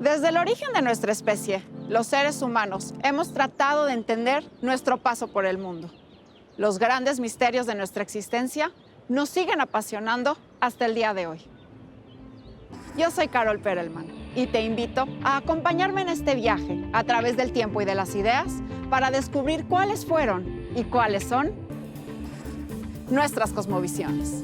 Desde el origen de nuestra especie, los seres humanos hemos tratado de entender nuestro paso por el mundo. Los grandes misterios de nuestra existencia nos siguen apasionando hasta el día de hoy. Yo soy Carol Perelman y te invito a acompañarme en este viaje a través del tiempo y de las ideas para descubrir cuáles fueron y cuáles son nuestras cosmovisiones.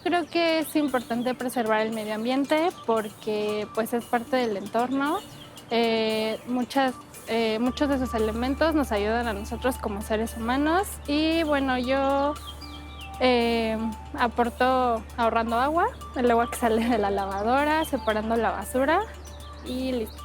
Creo que es importante preservar el medio ambiente porque pues, es parte del entorno. Muchos de esos elementos nos ayudan a nosotros como seres humanos y bueno, yo aporto ahorrando agua, el agua que sale de la lavadora, separando la basura y listo.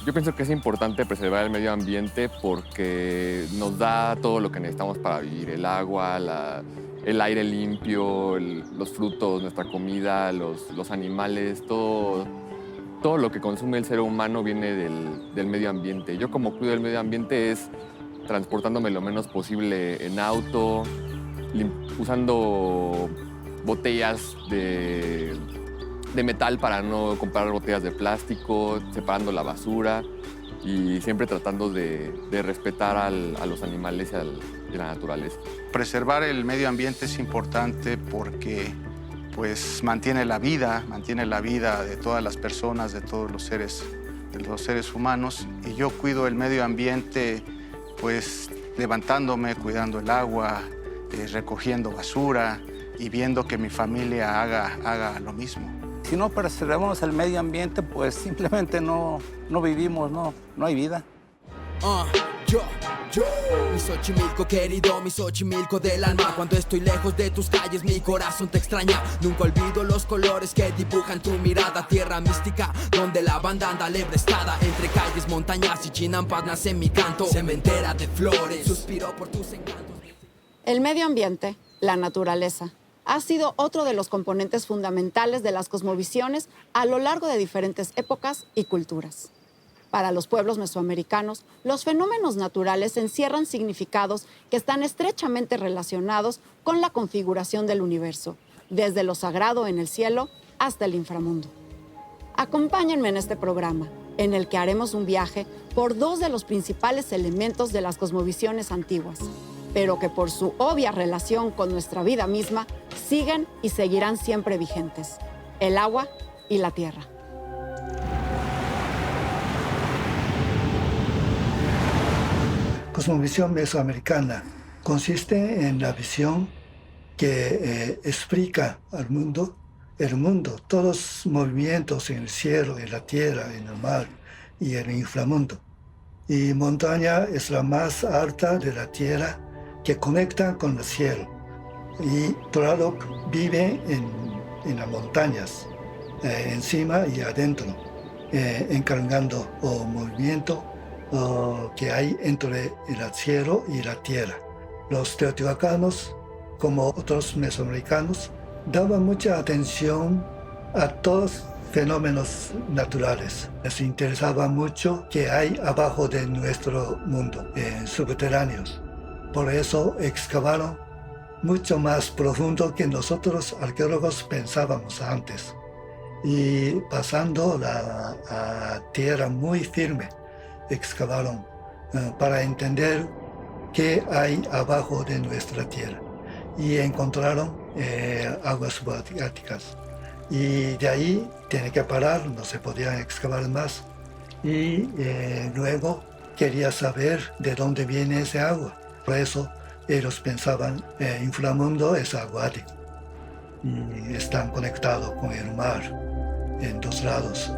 Yo pienso que es importante preservar el medio ambiente porque nos da todo lo que necesitamos para vivir: el agua, el aire limpio, los frutos, nuestra comida, los animales, todo lo que consume el ser humano viene del medio ambiente. Yo, como cuido el medio ambiente, es transportándome lo menos posible en auto, usando botellas de metal para no comprar botellas de plástico, separando la basura y siempre tratando de respetar a los animales y la naturaleza. Preservar el medio ambiente es importante porque pues, mantiene la vida de todas las personas, de los seres humanos. Y yo cuido el medio ambiente pues, levantándome, cuidando el agua, recogiendo basura y viendo que mi familia haga lo mismo. Si no preservamos el medio ambiente, pues simplemente no vivimos, no hay vida. Yo, mi Xochimilco querido, mi Xochimilco del alma. Cuando estoy lejos de tus calles, mi corazón te extraña. Nunca olvido los colores que dibujan tu mirada. Tierra mística, donde la banda anda lebrestada. Entre calles, montañas y chinampas nace mi canto. Cementera de flores, suspiro por tus encantos. El medio ambiente, la naturaleza, ha sido otro de los componentes fundamentales de las cosmovisiones a lo largo de diferentes épocas y culturas. Para los pueblos mesoamericanos, los fenómenos naturales encierran significados que están estrechamente relacionados con la configuración del universo, desde lo sagrado en el cielo hasta el inframundo. Acompáñenme en este programa, en el que haremos un viaje por dos de los principales elementos de las cosmovisiones antiguas, pero que por su obvia relación con nuestra vida misma, siguen y seguirán siempre vigentes: el agua y la tierra. Cosmovisión mesoamericana consiste en la visión que explica al mundo, todos los movimientos en el cielo, en la tierra, en el mar y en el inframundo. Y montaña es la más alta de la tierra que conecta con el cielo. Y Tlaloc vive en las montañas, encima y adentro, encargando el movimiento que hay entre el cielo y la tierra. Los teotihuacanos, como otros mesoamericanos, daban mucha atención a todos fenómenos naturales. Les interesaba mucho qué hay abajo de nuestro mundo, subterráneos. Por eso excavaron mucho más profundo que nosotros arqueólogos pensábamos antes. Y pasando la tierra muy firme, excavaron para entender qué hay abajo de nuestra tierra. Y encontraron aguas subacuáticas. Y de ahí tiene que parar, no se podía excavar más. Y luego quería saber de dónde viene ese agua. Por eso ellos pensaban inframundo es acuático. Y están conectados con el mar en dos lados.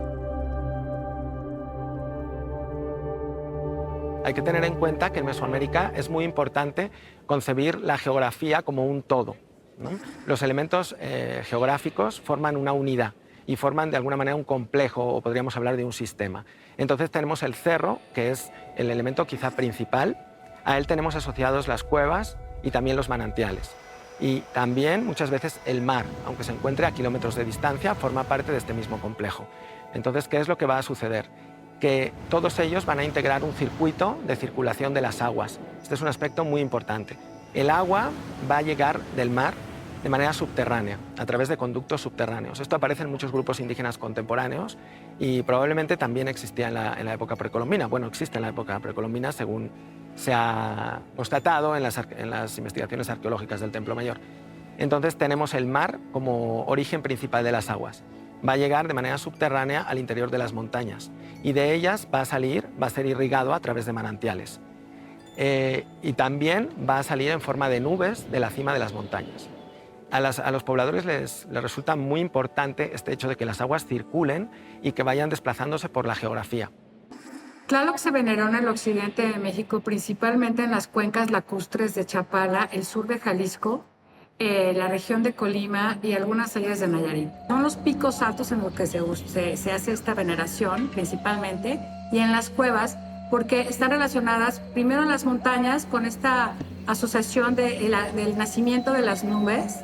Hay que tener en cuenta que en Mesoamérica es muy importante concebir la geografía como un todo, ¿no? Los elementos geográficos forman una unidad y forman de alguna manera un complejo, o podríamos hablar de un sistema. Entonces tenemos el cerro, que es el elemento quizá principal. A él tenemos asociados las cuevas y también los manantiales. Y también muchas veces el mar, aunque se encuentre a kilómetros de distancia, forma parte de este mismo complejo. Entonces, ¿qué es lo que va a suceder? Que todos ellos van a integrar un circuito de circulación de las aguas. Este es un aspecto muy importante. El agua va a llegar del mar de manera subterránea, a través de conductos subterráneos. Esto aparece en muchos grupos indígenas contemporáneos y probablemente también existía en la época precolombina. Bueno, existe en la época precolombina según se ha constatado en las investigaciones arqueológicas del Templo Mayor. Entonces tenemos el mar como origen principal de las aguas. Va a llegar de manera subterránea al interior de las montañas y de ellas va a ser irrigado a través de manantiales. Y también va a salir en forma de nubes de la cima de las montañas. A los pobladores les resulta muy importante este hecho de que las aguas circulen y que vayan desplazándose por la geografía. Tlaloc se veneró en el occidente de México, principalmente en las cuencas lacustres de Chapala, el sur de Jalisco, la región de Colima y algunas áreas de Nayarit. Son los picos altos en los que se hace esta veneración, principalmente, y en las cuevas, porque están relacionadas primero en las montañas con esta asociación del nacimiento de las nubes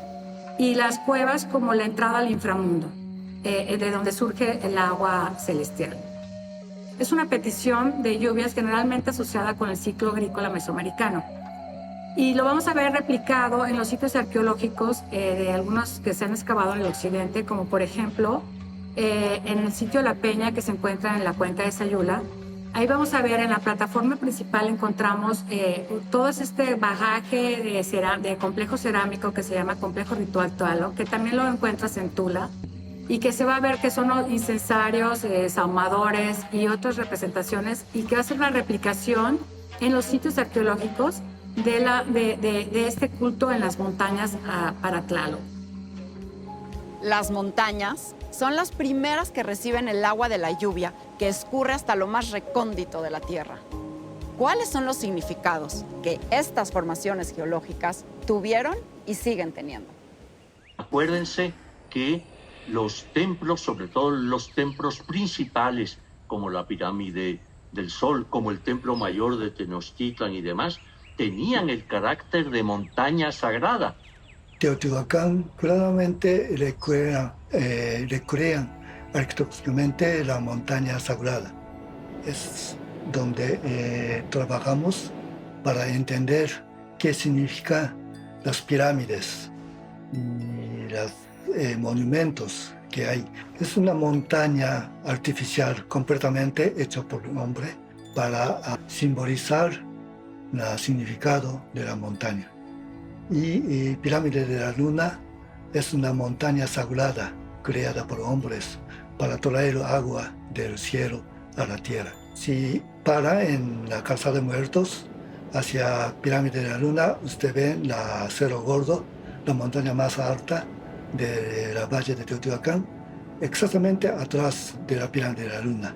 y las cuevas como la entrada al inframundo, de donde surge el agua celestial. Es una petición de lluvias generalmente asociada con el ciclo agrícola mesoamericano. Y lo vamos a ver replicado en los sitios arqueológicos de algunos que se han excavado en el occidente, como por ejemplo en el sitio La Peña, que se encuentra en la cuenca de Sayula. Ahí vamos a ver en la plataforma principal encontramos todo este bagaje de complejo cerámico que se llama Complejo Ritual Tlaloc, que también lo encuentras en Tula, y que se va a ver que son incensarios, sahumadores y otras representaciones, y que va a ser una replicación en los sitios arqueológicos de este culto en las montañas para Tlaloc. Las montañas son las primeras que reciben el agua de la lluvia que escurre hasta lo más recóndito de la tierra. ¿Cuáles son los significados que estas formaciones geológicas tuvieron y siguen teniendo? Acuérdense que los templos, sobre todo los templos principales, como la pirámide del Sol, como el templo mayor de Tenochtitlan y demás, tenían el carácter de montaña sagrada. Teotihuacán claramente recrean arquitectónicamente la montaña sagrada. Es donde trabajamos para entender qué significa las pirámides y los monumentos que hay. Es una montaña artificial completamente hecha por el hombre para simbolizar el significado de la montaña. Y Pirámide de la Luna es una montaña sagrada creada por hombres para traer agua del cielo a la tierra. Si para en la Casa de Muertos hacia Pirámide de la Luna, usted ve la Cerro Gordo, la montaña más alta de la valle de Teotihuacán, exactamente atrás de la Pirámide de la Luna,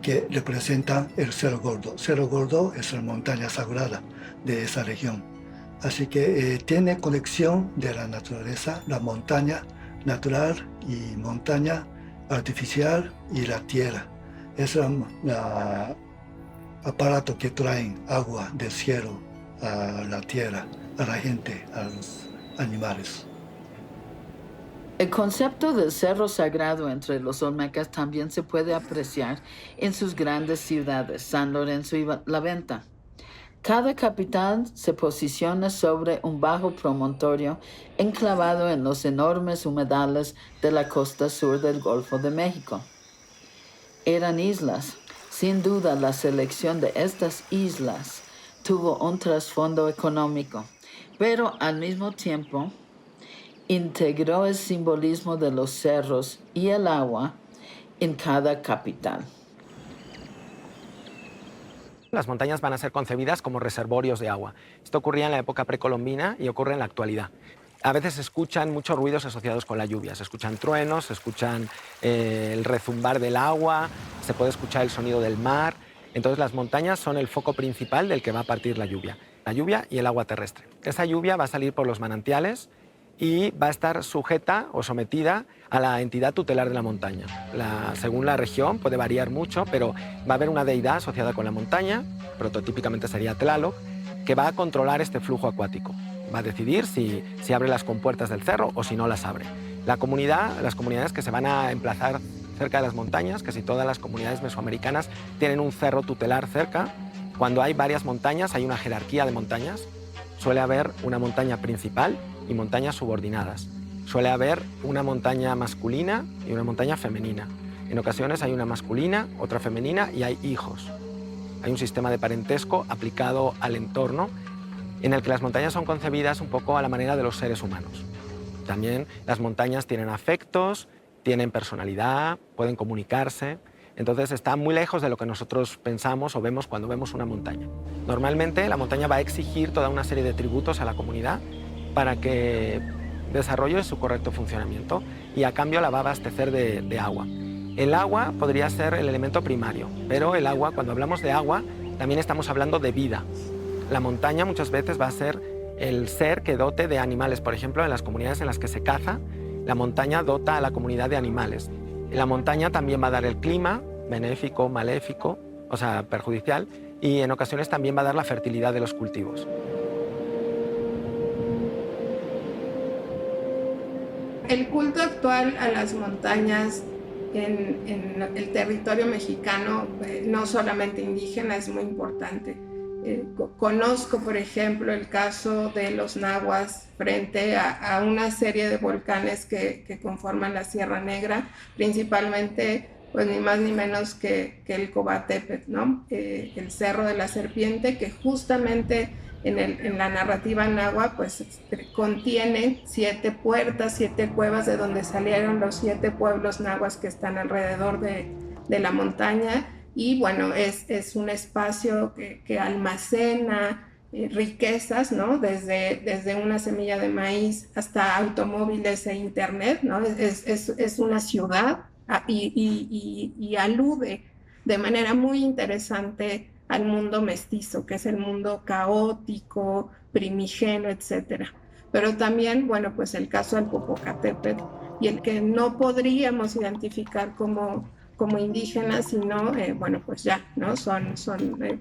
que representa el Cerro Gordo. Cerro Gordo es la montaña sagrada de esa región. Así que tiene conexión de la naturaleza, la montaña natural y montaña artificial y la tierra. Es el aparato que traen agua del cielo a la tierra, a la gente, a los animales. El concepto del cerro sagrado entre los olmecas también se puede apreciar en sus grandes ciudades, San Lorenzo y La Venta. Cada capital se posiciona sobre un bajo promontorio enclavado en los enormes humedales de la costa sur del Golfo de México. Eran islas. Sin duda, la selección de estas islas tuvo un trasfondo económico, pero al mismo tiempo integró el simbolismo de los cerros y el agua en cada capital. Las montañas van a ser concebidas como reservorios de agua. Esto ocurría en la época precolombina y ocurre en la actualidad. A veces se escuchan muchos ruidos asociados con la lluvia. Se escuchan truenos, se escuchan el rezumbar del agua, se puede escuchar el sonido del mar. Entonces las montañas son el foco principal del que va a partir la lluvia y el agua terrestre. Esa lluvia va a salir por los manantiales y va a estar sujeta o sometida a la entidad tutelar de la montaña. Según la región puede variar mucho, pero va a haber una deidad asociada con la montaña, prototípicamente sería Tlaloc, que va a controlar este flujo acuático. Va a decidir si abre las compuertas del cerro o si no las abre. Las comunidades que se van a emplazar cerca de las montañas, casi todas las comunidades mesoamericanas tienen un cerro tutelar cerca. Cuando hay varias montañas, hay una jerarquía de montañas. Suele haber una montaña principal y montañas subordinadas. Suele haber una montaña masculina y una montaña femenina. En ocasiones hay una masculina, otra femenina y hay hijos. Hay un sistema de parentesco aplicado al entorno en el que las montañas son concebidas un poco a la manera de los seres humanos. También las montañas tienen afectos, tienen personalidad, pueden comunicarse. Entonces está muy lejos de lo que nosotros pensamos o vemos cuando vemos una montaña. Normalmente la montaña va a exigir toda una serie de tributos a la comunidad para que desarrolle su correcto funcionamiento y a cambio la va a abastecer de agua. El agua podría ser el elemento primario, pero el agua, cuando hablamos de agua, también estamos hablando de vida. La montaña muchas veces va a ser el ser que dote de animales. Por ejemplo, en las comunidades en las que se caza, la montaña dota a la comunidad de animales. La montaña también va a dar el clima, benéfico, maléfico, o sea, perjudicial, y en ocasiones también va a dar la fertilidad de los cultivos. El culto actual a las montañas en el territorio mexicano, no solamente indígena, es muy importante. Conozco, por ejemplo, el caso de los nahuas frente a una serie de volcanes que conforman la Sierra Negra, principalmente, pues ni más ni menos que el Cobatepetl, ¿no? El Cerro de la Serpiente, que justamente en la narrativa náhuatl pues contiene 7 puertas, 7 cuevas de donde salieron los 7 pueblos nahuas que están alrededor de la montaña. Y bueno, es un espacio que almacena riquezas, ¿no? Desde una semilla de maíz hasta automóviles e internet, ¿no? Es una ciudad y alude de manera muy interesante al mundo mestizo, que es el mundo caótico, primigeno, etcétera. Pero también, bueno, pues el caso del Popocatépetl, y el que no podríamos identificar como indígenas, sino, bueno, pues ya, ¿no? Son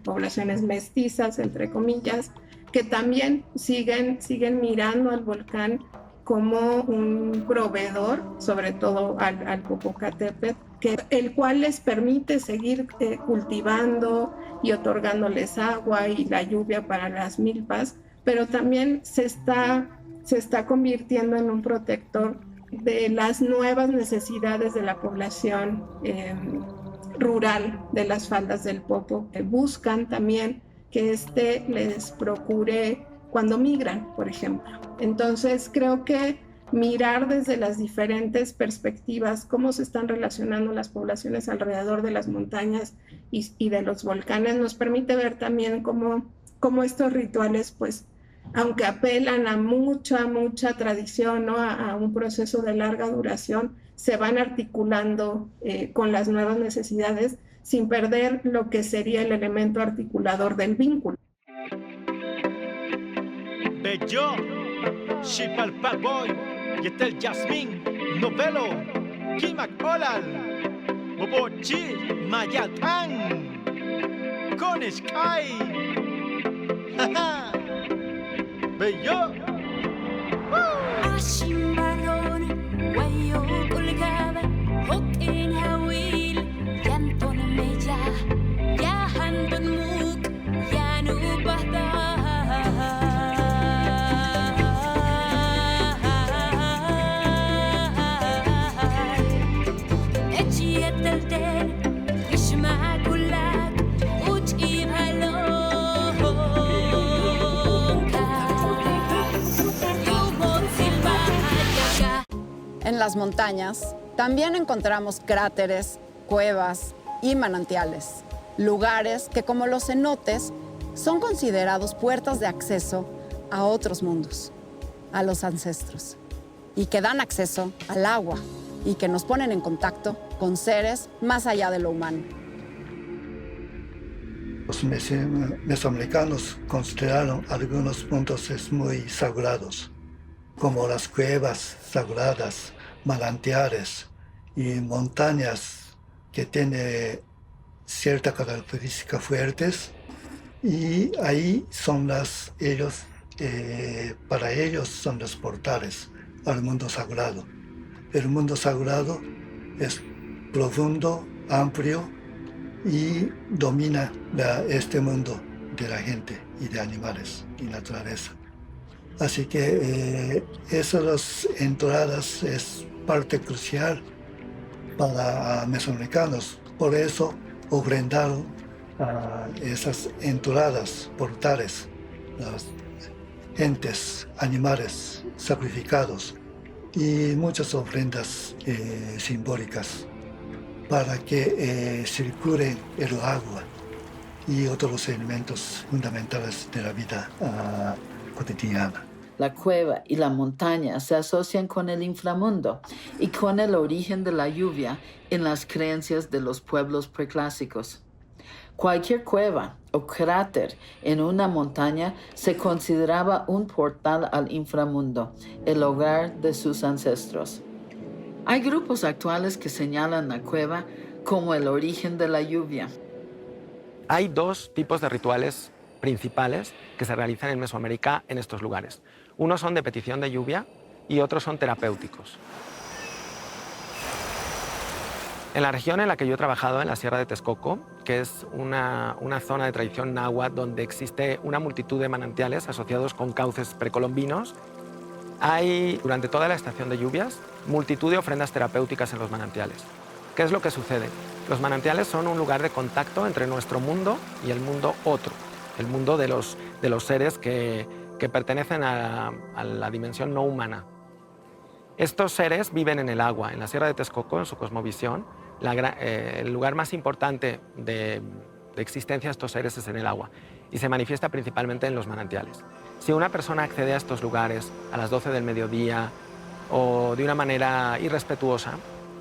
poblaciones mestizas, entre comillas, que también siguen mirando al volcán como un proveedor, sobre todo al Popocatépetl, el cual les permite seguir cultivando y otorgándoles agua y la lluvia para las milpas, pero también se está convirtiendo en un protector de las nuevas necesidades de la población rural de las faldas del Popo, que buscan también que les procure cuando migran, por ejemplo. Entonces creo que mirar desde las diferentes perspectivas cómo se están relacionando las poblaciones alrededor de las montañas y de los volcanes nos permite ver también cómo estos rituales, pues, aunque apelan a mucha tradición, ¿no? a un proceso de larga duración, se van articulando con las nuevas necesidades sin perder lo que sería el elemento articulador del vínculo. Bello, Shipal Boy, Yetel Jasmine, Novelo, Kimak Olal, Bobochi, Mayatán, Konishkai, Bello, Ashimbalon, Wayo Kulgaba, Hokin Hawil, Yanton Meja, Yahandon Muk, Yanu Bahda. En las montañas también encontramos cráteres, cuevas y manantiales, lugares que, como los cenotes, son considerados puertas de acceso a otros mundos, a los ancestros, y que dan acceso al agua y que nos ponen en contacto con seres más allá de lo humano. Los mesoamericanos consideraron algunos puntos muy sagrados, como las cuevas sagradas, manantiales y montañas que tienen ciertas características fuertes, y ahí son para ellos son los portales al mundo sagrado. El mundo sagrado es profundo, amplio y domina este mundo de la gente y de animales y naturaleza. Así que esas entradas es parte crucial para mesoamericanos. Por eso ofrendaron esas entradas, portales, las entes, animales sacrificados y muchas ofrendas simbólicas para que circule el agua y otros elementos fundamentales de la vida cotidiana. La cueva y la montaña se asocian con el inframundo y con el origen de la lluvia en las creencias de los pueblos preclásicos. Cualquier cueva o cráter en una montaña se consideraba un portal al inframundo, el hogar de sus ancestros. Hay grupos actuales que señalan la cueva como el origen de la lluvia. Hay dos tipos de rituales principales que se realizan en Mesoamérica en estos lugares. Unos son de petición de lluvia y otros son terapéuticos. En la región en la que yo he trabajado, en la Sierra de Texcoco, que es una zona de tradición náhuatl donde existe una multitud de manantiales asociados con cauces precolombinos, hay, durante toda la estación de lluvias, multitud de ofrendas terapéuticas en los manantiales. ¿Qué es lo que sucede? Los manantiales son un lugar de contacto entre nuestro mundo y el mundo otro, el mundo de los seres que pertenecen a la dimensión no humana. Estos seres viven en el agua. En la Sierra de Texcoco, en su cosmovisión, el lugar más importante de existencia de estos seres es en el agua y se manifiesta principalmente en los manantiales. Si una persona accede a estos lugares a las 12 del mediodía o de una manera irrespetuosa,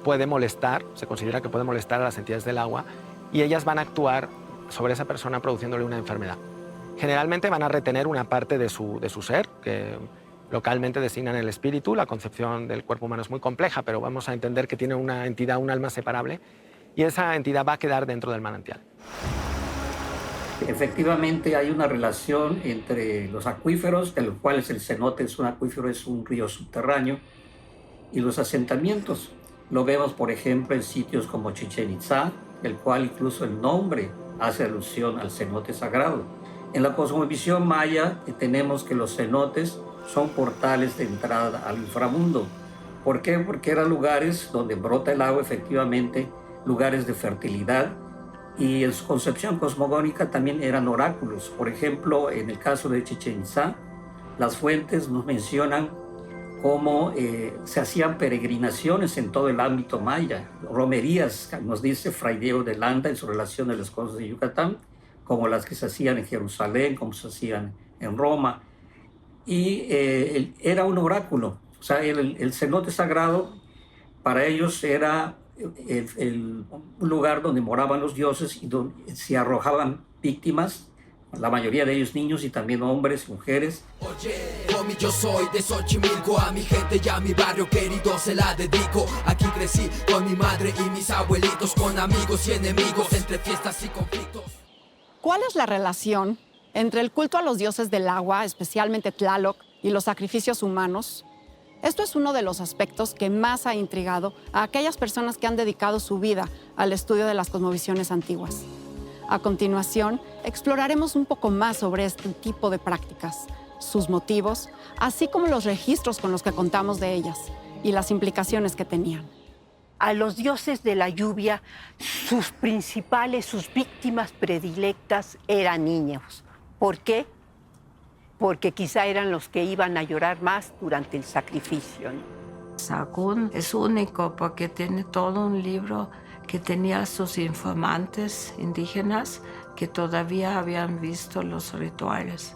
puede molestar, se considera que puede molestar a las entidades del agua y ellas van a actuar sobre esa persona produciéndole una enfermedad. Generalmente van a retener una parte de su ser, que localmente designan el espíritu. La concepción del cuerpo humano es muy compleja, pero vamos a entender que tiene una entidad, un alma separable, y esa entidad va a quedar dentro del manantial. Efectivamente hay una relación entre los acuíferos, de los cuales el cenote es un acuífero, es un río subterráneo, y los asentamientos. Lo vemos, por ejemplo, en sitios como Chichén Itzá, el cual incluso el nombre hace alusión al cenote sagrado. En la cosmovisión maya tenemos que los cenotes son portales de entrada al inframundo. ¿Por qué? Porque eran lugares donde brota el agua, efectivamente, lugares de fertilidad, y en su concepción cosmogónica también eran oráculos. Por ejemplo, en el caso de Chichén Itzá, las fuentes nos mencionan cómo se hacían peregrinaciones en todo el ámbito maya, romerías, nos dice Fray Diego de Landa en su relación de las cosas de Yucatán, como las que se hacían en Jerusalén, como se hacían en Roma. Y era un oráculo. O sea, el cenote sagrado para ellos era un lugar donde moraban los dioses y donde se arrojaban víctimas, la mayoría de ellos niños y también hombres y mujeres. Oye, homie, yo soy de Xochimilco, a mi gente y a mi barrio querido se la dedico. Aquí crecí con mi madre y mis abuelitos, con amigos y enemigos, entre fiestas y conflictos. ¿Cuál es la relación entre el culto a los dioses del agua, especialmente Tlaloc, y los sacrificios humanos? Esto es uno de los aspectos que más ha intrigado a aquellas personas que han dedicado su vida al estudio de las cosmovisiones antiguas. A continuación, exploraremos un poco más sobre este tipo de prácticas, sus motivos, así como los registros con los que contamos de ellas y las implicaciones que tenían. A los dioses de la lluvia, sus víctimas predilectas eran niños. ¿Por qué? Porque quizá eran los que iban a llorar más durante el sacrificio, ¿no? Sagún es único porque tiene todo un libro que tenía sus informantes indígenas que todavía habían visto los rituales.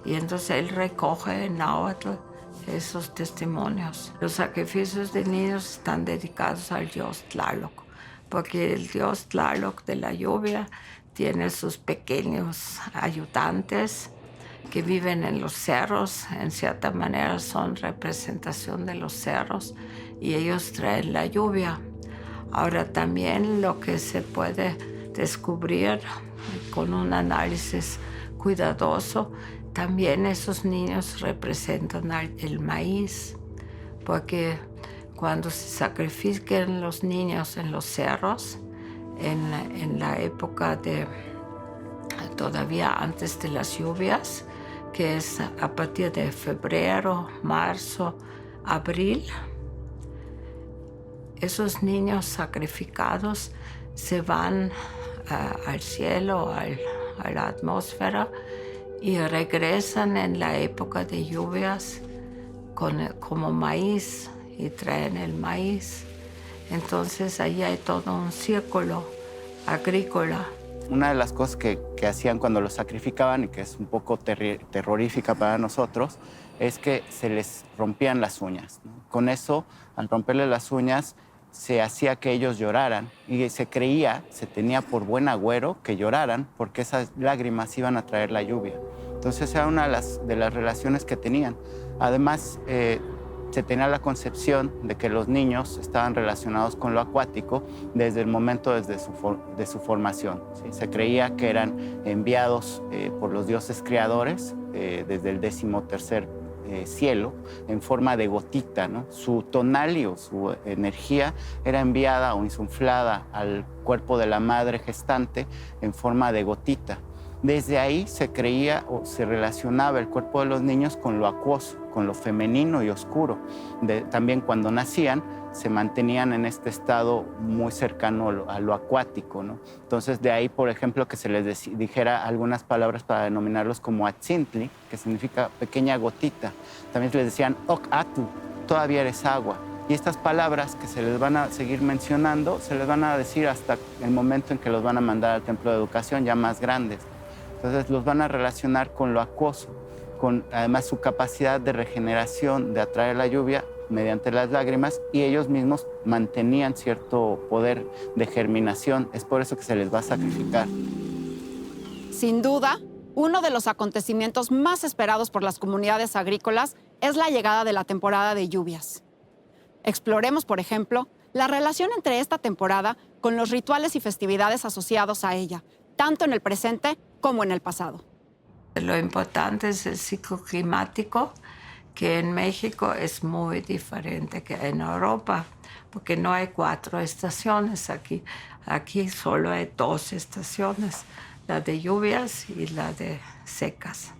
Y entonces él recoge en náhuatl esos testimonios. Los sacrificios de niños están dedicados al dios Tlaloc, porque el dios Tlaloc de la lluvia tiene sus pequeños ayudantes que viven en los cerros. En cierta manera son representación de los cerros y ellos traen la lluvia. Ahora también lo que se puede descubrir con un análisis cuidadoso, también esos niños representan el maíz, porque cuando se sacrifican los niños en los cerros, en la época de todavía antes de las lluvias, que es a partir de febrero, marzo, abril, esos niños sacrificados se van al cielo, a la atmósfera, y regresan en la época de lluvias como maíz, y traen el maíz. Entonces ahí hay todo un círculo agrícola. Una de las cosas que hacían cuando los sacrificaban, y que es un poco terrorífica para nosotros, es que se les rompían las uñas, ¿no? Con eso, al romperles las uñas, se hacía que ellos lloraran, y se tenía por buen agüero que lloraran, porque esas lágrimas iban a traer la lluvia. Entonces era una de las relaciones que tenían. Además, se tenía la concepción de que los niños estaban relacionados con lo acuático desde el momento de su formación, ¿sí? Se creía que eran enviados por los dioses creadores desde el 13º cielo en forma de gotita, ¿no? Su tonalio, su energía era enviada o insuflada al cuerpo de la madre gestante en forma de gotita. Desde ahí se creía o se relacionaba el cuerpo de los niños con lo acuoso, con lo femenino y oscuro. También cuando nacían se mantenían en este estado muy cercano a lo acuático, ¿no? Entonces de ahí, por ejemplo, que se les dijera algunas palabras para denominarlos como atzintli, que significa pequeña gotita. También se les decían ok atu, todavía eres agua. Y estas palabras que se les van a seguir mencionando, se les van a decir hasta el momento en que los van a mandar al templo de educación ya más grandes. Entonces los van a relacionar con lo acuoso, con además su capacidad de regeneración, de atraer la lluvia mediante las lágrimas, y ellos mismos mantenían cierto poder de germinación. Es por eso que se les va a sacrificar. Sin duda, uno de los acontecimientos más esperados por las comunidades agrícolas es la llegada de la temporada de lluvias. Exploremos, por ejemplo, la relación entre esta temporada con los rituales y festividades asociados a ella, tanto en el presente como en el pasado. Lo importante es el ciclo climático, que en México es muy diferente que en Europa, porque no hay 4 estaciones aquí. Aquí solo hay 2 estaciones, la de lluvias y la de secas.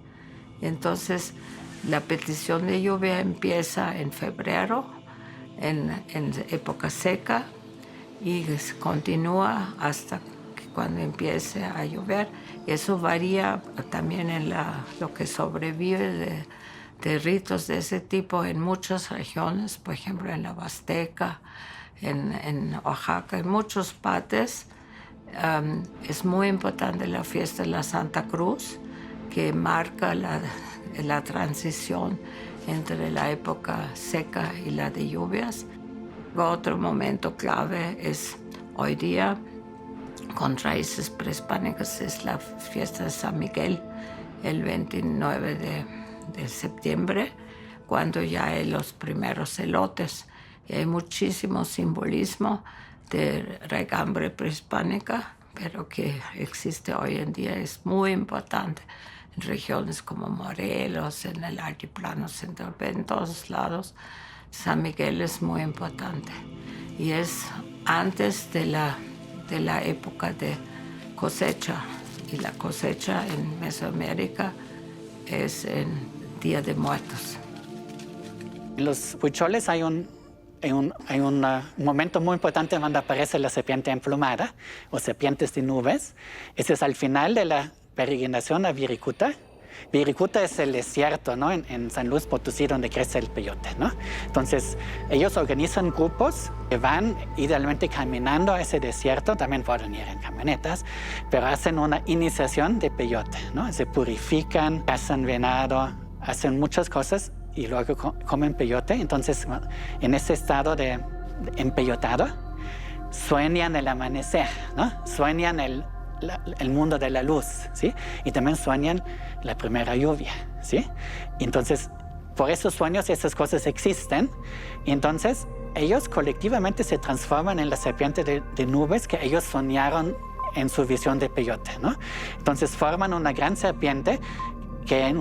Entonces, la petición de lluvia empieza en febrero, en época seca, y continúa hasta cuando empiece a llover. Eso varía también en lo que sobrevive de ritos de ese tipo en muchas regiones, por ejemplo en la Huasteca, en Oaxaca, en muchos partes. Es muy importante la fiesta de la Santa Cruz, que marca la transición entre la época seca y la de lluvias. Otro momento clave es hoy día, con raíces prehispánicas, es la fiesta de San Miguel, el 29 de septiembre, cuando ya hay los primeros elotes. Y hay muchísimo simbolismo de regambre prehispánica, pero que existe hoy en día, es muy importante en regiones como Morelos, en el altiplano central, en todos lados. San Miguel es muy importante y es antes de la época de cosecha, y la cosecha en Mesoamérica es en Día de Muertos. En los huicholes hay un momento muy importante donde aparece la serpiente emplumada o serpientes de nubes. Ese es al final de la peregrinación a Viricuta. Viricuta es el desierto, ¿no? En San Luis Potosí, donde crece el peyote, ¿no? Entonces, ellos organizan grupos que van idealmente caminando a ese desierto, también pueden ir en camionetas, pero hacen una iniciación de peyote, ¿no? Se purifican, cazan venado, hacen muchas cosas y luego comen peyote. Entonces, en ese estado de empeyotado, sueñan el amanecer, ¿no? Sueñan el mundo de la luz, ¿sí? Y también sueñan la primera lluvia, ¿sí? Entonces, por esos sueños esas cosas existen. Y entonces, ellos colectivamente se transforman en la serpiente de nubes que ellos soñaron en su visión de peyote, ¿no? Entonces, forman una gran serpiente que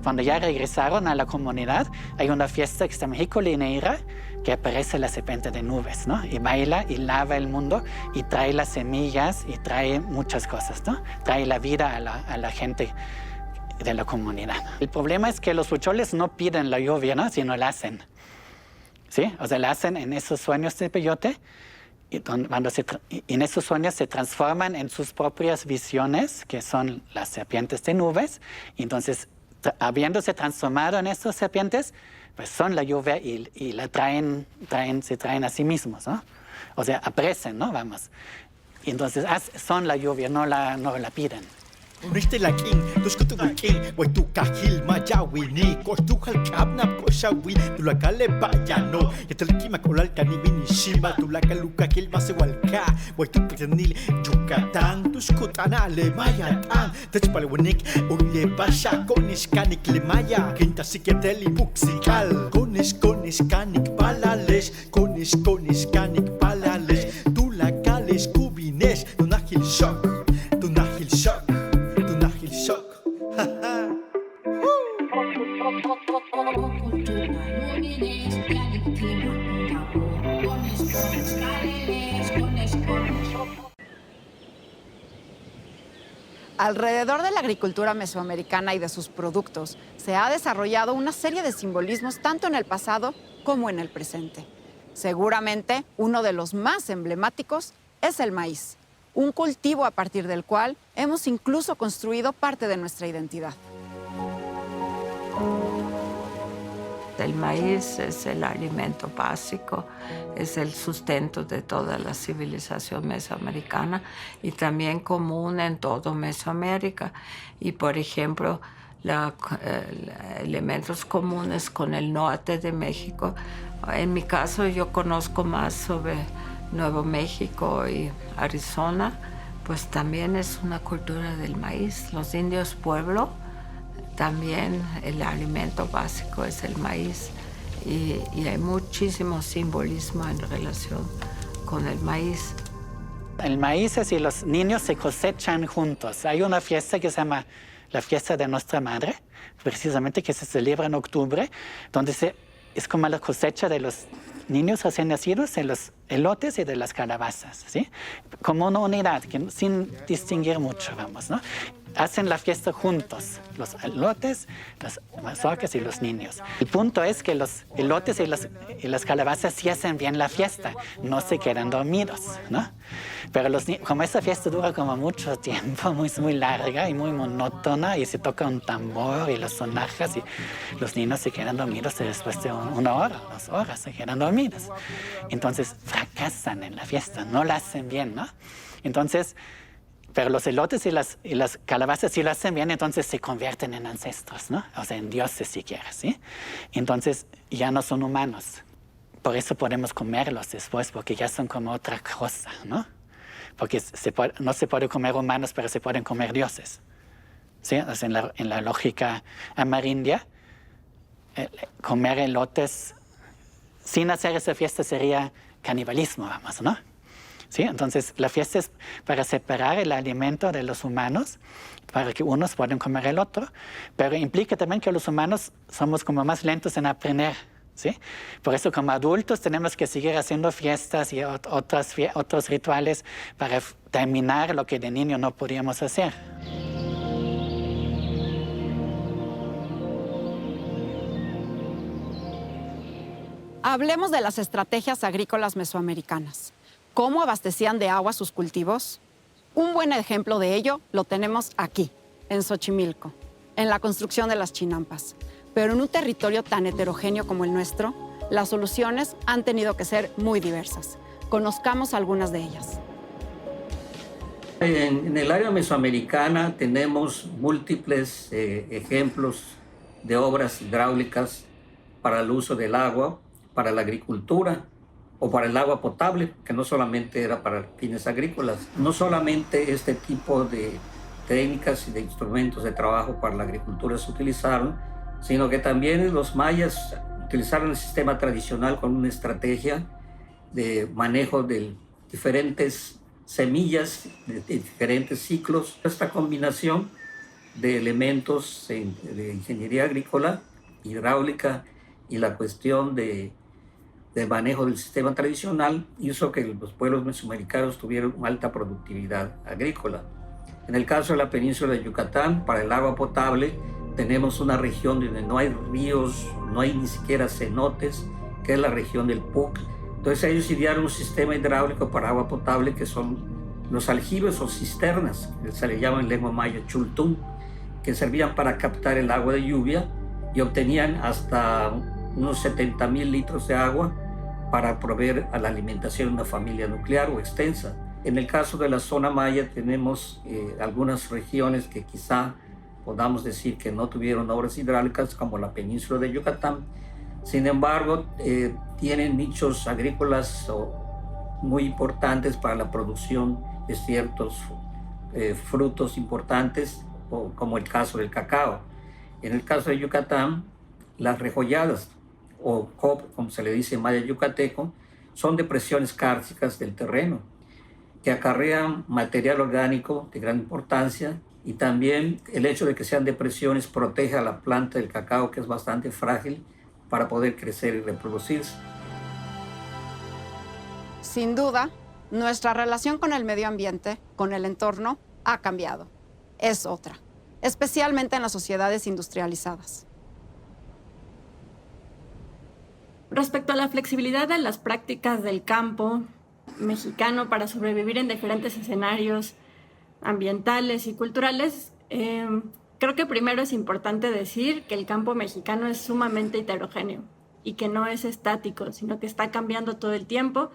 cuando ya regresaron a la comunidad, hay una fiesta que se llama Hikolineira, que aparece la serpiente de nubes, ¿no? Y baila y lava el mundo y trae las semillas y trae muchas cosas, ¿no? Trae la vida a la gente de la comunidad. El problema es que los huicholes no piden la lluvia, ¿no? Sino la hacen, ¿sí? O sea, la hacen en esos sueños de peyote y en esos sueños se transforman en sus propias visiones, que son las serpientes de nubes. Y entonces, habiéndose transformado en estas serpientes, pues son la lluvia y la se traen a sí mismos, ¿no? O sea, aparecen, ¿no? Vamos. Y entonces son la lluvia, no la piden. Uniste la king, tus kutu wikin, wai tu kahil majawini, kostu halkabna koshawi, tu la kale bayano, yetelki makolal kani binishima, tu la kaluka kil masewalka, wai tu petenil Yucatán, tus kutanale mayatan, techpalewanik, ulle basha konishkanik le maya, quinta psiqueteli buxikal, konishkanik palales, konishkanik palales, tu la kales kubines, tu nahil shock. Alrededor de la agricultura mesoamericana y de sus productos, se ha desarrollado una serie de simbolismos tanto en el pasado como en el presente. Seguramente, uno de los más emblemáticos es el maíz, un cultivo a partir del cual hemos incluso construido parte de nuestra identidad. El maíz es el alimento básico, es el sustento de toda la civilización mesoamericana y también común en todo Mesoamérica. Y, por ejemplo, elementos comunes con el norte de México. En mi caso, yo conozco más sobre Nuevo México y Arizona, pues también es una cultura del maíz. Los indios pueblo, también el alimento básico es el maíz y hay muchísimo simbolismo en relación con el maíz. El maíz es y los niños se cosechan juntos. Hay una fiesta que se llama la fiesta de Nuestra Madre, precisamente que se celebra en octubre, donde es como la cosecha de los niños recién nacidos, de los elotes y de las calabazas, ¿sí? Como una unidad, sin distinguir mucho, vamos, ¿no? Hacen la fiesta juntos, los elotes, las mazorcas y los niños. El punto es que los elotes y las calabazas sí hacen bien la fiesta, no se quedan dormidos, ¿no? Pero como esta fiesta dura como mucho tiempo, muy larga y muy monótona, y se toca un tambor y las sonajas, y los niños se quedan dormidos después de 1 hora, 2 horas, se quedan dormidos. Entonces fracasan en la fiesta, no la hacen bien, ¿no? Entonces, pero los elotes y las calabazas sí lo hacen bien, entonces se convierten en ancestros, ¿no? O sea, en dioses siquiera, ¿sí? Entonces ya no son humanos. Por eso podemos comerlos después, porque ya son como otra cosa, ¿no? Porque no se puede comer humanos, pero se pueden comer dioses, ¿sí? O sea, en la lógica amerindia, comer elotes sin hacer esa fiesta sería canibalismo, vamos, ¿no? ¿Sí? Entonces, la fiesta es para separar el alimento de los humanos, para que unos puedan comer el otro, pero implica también que los humanos somos como más lentos en aprender, ¿sí? Por eso, como adultos, tenemos que seguir haciendo fiestas y otros rituales para terminar lo que de niño no podíamos hacer. Hablemos de las estrategias agrícolas mesoamericanas. ¿Cómo abastecían de agua sus cultivos? Un buen ejemplo de ello lo tenemos aquí, en Xochimilco, en la construcción de las chinampas. Pero en un territorio tan heterogéneo como el nuestro, las soluciones han tenido que ser muy diversas. Conozcamos algunas de ellas. En el área mesoamericana tenemos múltiples ejemplos de obras hidráulicas para el uso del agua, para la agricultura. o para el agua potable, que no solamente era para fines agrícolas. No solamente este tipo de técnicas y de instrumentos de trabajo para la agricultura se utilizaron, sino que también los mayas utilizaron el sistema tradicional con una estrategia de manejo de diferentes semillas, de diferentes ciclos. Esta combinación de elementos de ingeniería agrícola, hidráulica y la cuestión de manejo del sistema tradicional hizo que los pueblos mesoamericanos tuvieran una alta productividad agrícola. En el caso de la península de Yucatán, para el agua potable, tenemos una región donde no hay ríos, no hay ni siquiera cenotes, que es la región del PUC. Entonces ellos idearon un sistema hidráulico para agua potable que son los aljibes o cisternas, que se le llama en lengua maya chultún, que servían para captar el agua de lluvia y obtenían hasta unos 70,000 litros de agua para proveer a la alimentación de una familia nuclear o extensa. En el caso de la zona maya tenemos algunas regiones que quizá podamos decir que no tuvieron obras hidráulicas, como la península de Yucatán. Sin embargo, tienen nichos agrícolas muy importantes para la producción de ciertos frutos importantes, como el caso del cacao. En el caso de Yucatán, las rejolladas, o cop, como se le dice en maya yucateco, son depresiones kársticas del terreno que acarrean material orgánico de gran importancia, y también el hecho de que sean depresiones protege a la planta del cacao, que es bastante frágil, para poder crecer y reproducirse. Sin duda, nuestra relación con el medio ambiente, con el entorno, ha cambiado. Es otra, especialmente en las sociedades industrializadas. Respecto a la flexibilidad de las prácticas del campo mexicano para sobrevivir en diferentes escenarios ambientales y culturales, creo que primero es importante decir que el campo mexicano es sumamente heterogéneo y que no es estático, sino que está cambiando todo el tiempo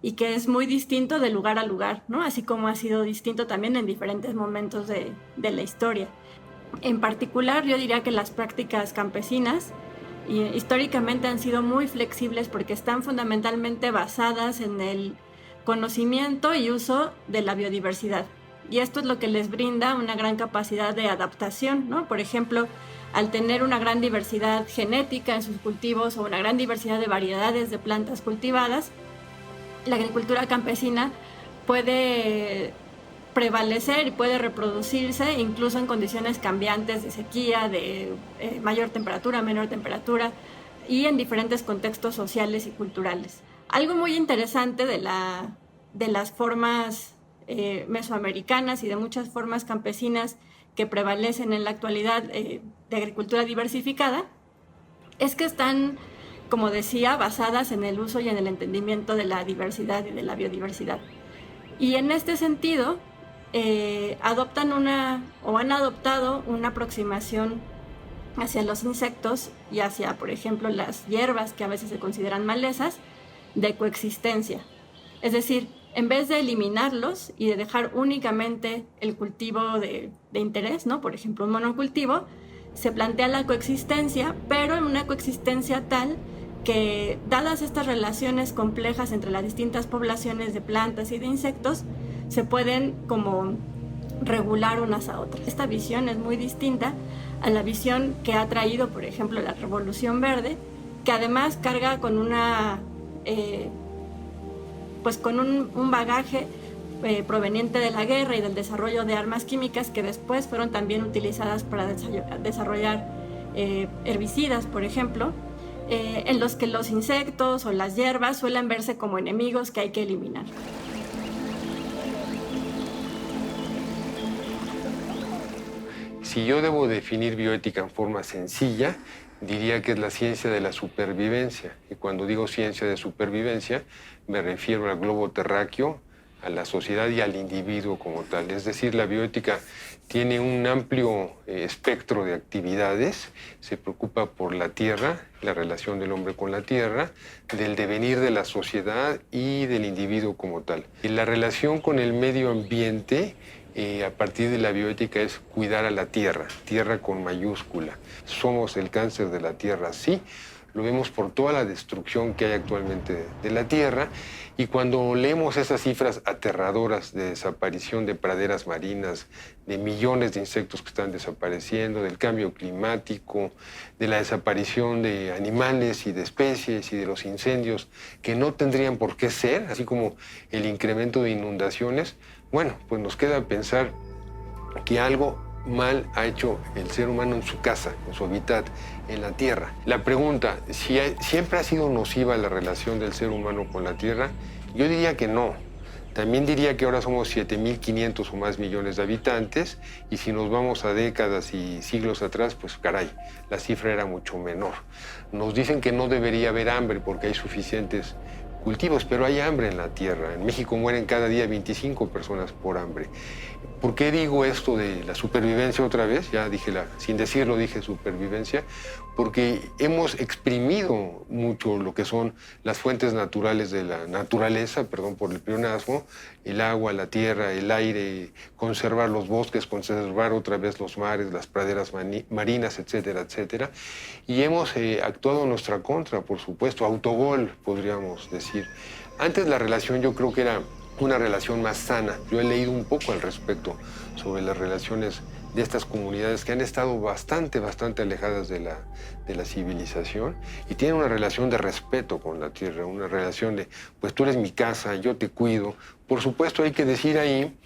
y que es muy distinto de lugar a lugar, ¿no? Así como ha sido distinto también en diferentes momentos de la historia. En particular, yo diría que las prácticas campesinas históricamente han sido muy flexibles porque están fundamentalmente basadas en el conocimiento y uso de la biodiversidad. Y esto es lo que les brinda una gran capacidad de adaptación, ¿no? Por ejemplo, al tener una gran diversidad genética en sus cultivos o una gran diversidad de variedades de plantas cultivadas, la agricultura campesina puede prevalecer y puede reproducirse incluso en condiciones cambiantes de sequía, de mayor temperatura, menor temperatura, y en diferentes contextos sociales y culturales. Algo muy interesante de las formas mesoamericanas y de muchas formas campesinas que prevalecen en la actualidad de agricultura diversificada es que están, como decía, basadas en el uso y en el entendimiento de la diversidad y de la biodiversidad. Y en este sentido, han adoptado una aproximación hacia los insectos y hacia, por ejemplo, las hierbas que a veces se consideran malezas, de coexistencia. Es decir, en vez de eliminarlos y de dejar únicamente el cultivo de interés, ¿no? Por ejemplo, un monocultivo, se plantea la coexistencia, pero en una coexistencia tal que, dadas estas relaciones complejas entre las distintas poblaciones de plantas y de insectos, se pueden como regular unas a otras. Esta visión es muy distinta a la visión que ha traído, por ejemplo, la Revolución Verde, que además carga con un bagaje proveniente de la guerra y del desarrollo de armas químicas que después fueron también utilizadas para desarrollar herbicidas, por ejemplo, en los que los insectos o las hierbas suelen verse como enemigos que hay que eliminar. Si yo debo definir bioética en forma sencilla, diría que es la ciencia de la supervivencia. Y cuando digo ciencia de supervivencia, me refiero al globo terráqueo, a la sociedad y al individuo como tal. Es decir, la bioética tiene un amplio espectro de actividades, se preocupa por la tierra, la relación del hombre con la tierra, del devenir de la sociedad y del individuo como tal. Y la relación con el medio ambiente a partir de la bioética es cuidar a la tierra, tierra con mayúscula. Somos el cáncer de la tierra, sí, lo vemos por toda la destrucción que hay actualmente de la Tierra. Y cuando leemos esas cifras aterradoras de desaparición de praderas marinas, de millones de insectos que están desapareciendo, del cambio climático, de la desaparición de animales y de especies y de los incendios que no tendrían por qué ser, así como el incremento de inundaciones, bueno, pues nos queda pensar que algo mal ha hecho el ser humano en su casa, en su hábitat, en la Tierra. La pregunta, si siempre ha sido nociva la relación del ser humano con la Tierra, yo diría que no. También diría que ahora somos 7.500 o más millones de habitantes, y si nos vamos a décadas y siglos atrás, pues caray, la cifra era mucho menor. Nos dicen que no debería haber hambre porque hay suficientes cultivos, pero hay hambre en la Tierra. En México mueren cada día 25 personas por hambre. ¿Por qué digo esto de la supervivencia otra vez? Ya dije, sin decirlo dije supervivencia, porque hemos exprimido mucho lo que son las fuentes naturales de la naturaleza, perdón por el pleonasmo, el agua, la tierra, el aire, conservar los bosques, conservar otra vez los mares, las praderas marinas, etcétera, etcétera. Y hemos actuado en nuestra contra, por supuesto, autogol, podríamos decir. Antes la relación yo creo que era una relación más sana. Yo he leído un poco al respecto sobre las relaciones de estas comunidades que han estado bastante alejadas de la civilización y tienen una relación de respeto con la tierra, una relación de, pues tú eres mi casa, yo te cuido. Por supuesto hay que decir ahí,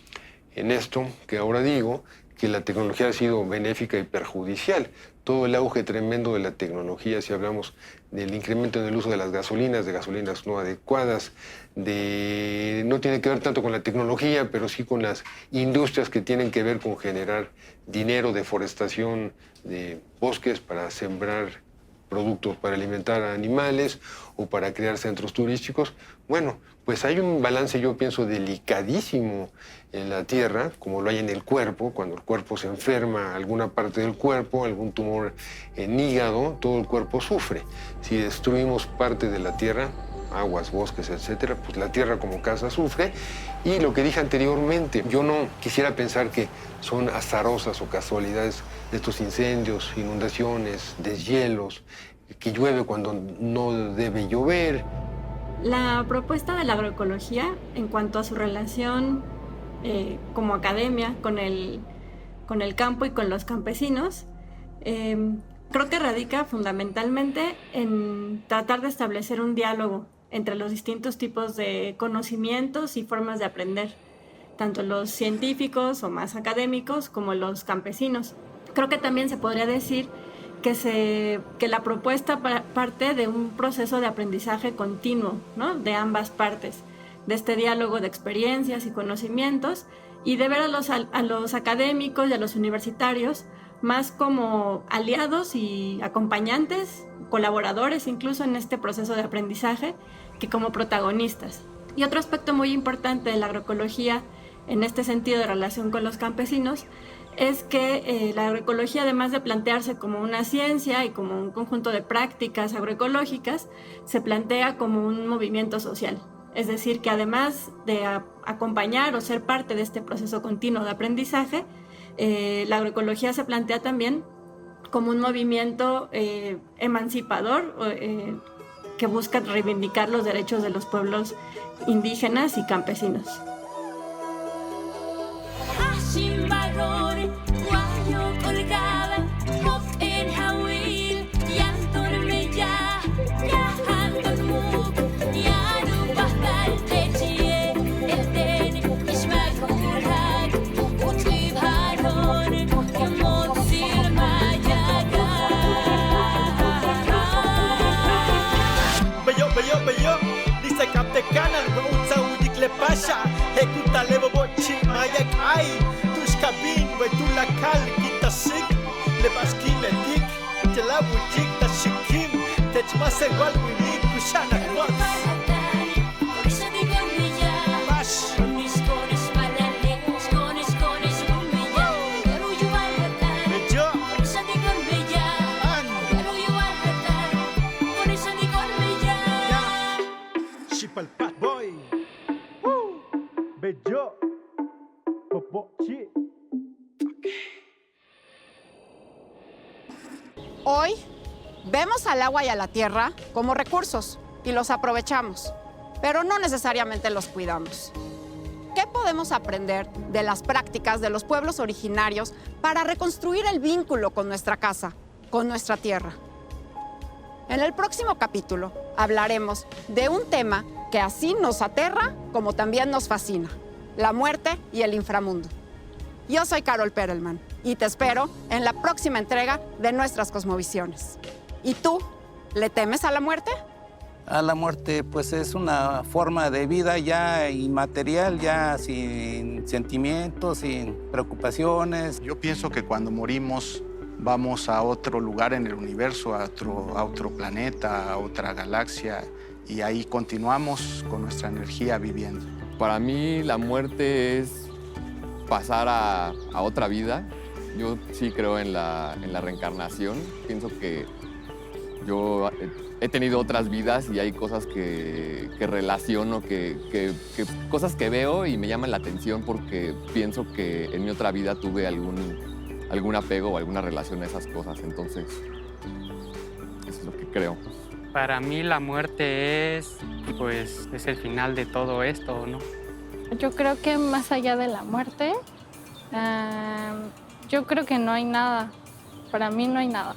en esto que ahora digo, que la tecnología ha sido benéfica y perjudicial. Todo el auge tremendo de la tecnología, si hablamos del incremento en el uso de las gasolinas, de gasolinas no adecuadas, no tiene que ver tanto con la tecnología, pero sí con las industrias que tienen que ver con generar dinero, deforestación de bosques para sembrar productos para alimentar a animales o para crear centros turísticos. Bueno, pues hay un balance, yo pienso, delicadísimo en la Tierra, como lo hay en el cuerpo. Cuando el cuerpo se enferma, alguna parte del cuerpo, algún tumor en hígado, todo el cuerpo sufre. Si destruimos parte de la Tierra, aguas, bosques, etcétera, pues la Tierra como casa sufre. Y lo que dije anteriormente, yo no quisiera pensar que son azarosas o casualidades de estos incendios, inundaciones, deshielos, que llueve cuando no debe llover. La propuesta de la agroecología en cuanto a su relación como academia con el campo y con los campesinos, creo que radica fundamentalmente en tratar de establecer un diálogo entre los distintos tipos de conocimientos y formas de aprender, tanto los científicos o más académicos como los campesinos. Creo que también se podría decir que la propuesta parte de un proceso de aprendizaje continuo, ¿no?, de ambas partes, de este diálogo de experiencias y conocimientos, y de ver a los académicos y a los universitarios más como aliados y acompañantes, colaboradores incluso en este proceso de aprendizaje, que como protagonistas. Y otro aspecto muy importante de la agroecología en este sentido de relación con los campesinos es que la agroecología, además de plantearse como una ciencia y como un conjunto de prácticas agroecológicas, se plantea como un movimiento social. Es decir, que además de acompañar o ser parte de este proceso continuo de aprendizaje, la agroecología se plantea también como un movimiento emancipador que busca reivindicar los derechos de los pueblos indígenas y campesinos. Kanan utsa udik le pasha ekuta levo bochi maya kai tus kabin we tu la kal kita sik le baski medik te la butik ta shikim te chmase igual we kushana kwats Hoy Vemos al agua y a la tierra como recursos y los aprovechamos, pero no necesariamente los cuidamos. ¿Qué podemos aprender de las prácticas de los pueblos originarios para reconstruir el vínculo con nuestra casa, con nuestra tierra? En el próximo capítulo hablaremos de un tema que así nos aterra como también nos fascina: la muerte y el inframundo. Yo soy Carol Perelman y te espero en la próxima entrega de Nuestras Cosmovisiones. ¿Y tú, le temes a la muerte? A la muerte, pues es una forma de vida ya inmaterial, ya sin sentimientos, sin preocupaciones. Yo pienso que cuando morimos vamos a otro lugar en el universo, a otro planeta, a otra galaxia, y ahí continuamos con nuestra energía viviendo. Para mí la muerte es pasar a otra vida. Yo sí creo en la reencarnación. Pienso que yo he tenido otras vidas y hay cosas que relaciono, cosas que veo y me llaman la atención porque pienso que en mi otra vida tuve algún apego o alguna relación a esas cosas. Entonces, eso es lo que creo. Para mí la muerte es el final de todo esto, ¿no? Yo creo que más allá de la muerte, yo creo que no hay nada. Para mí no hay nada.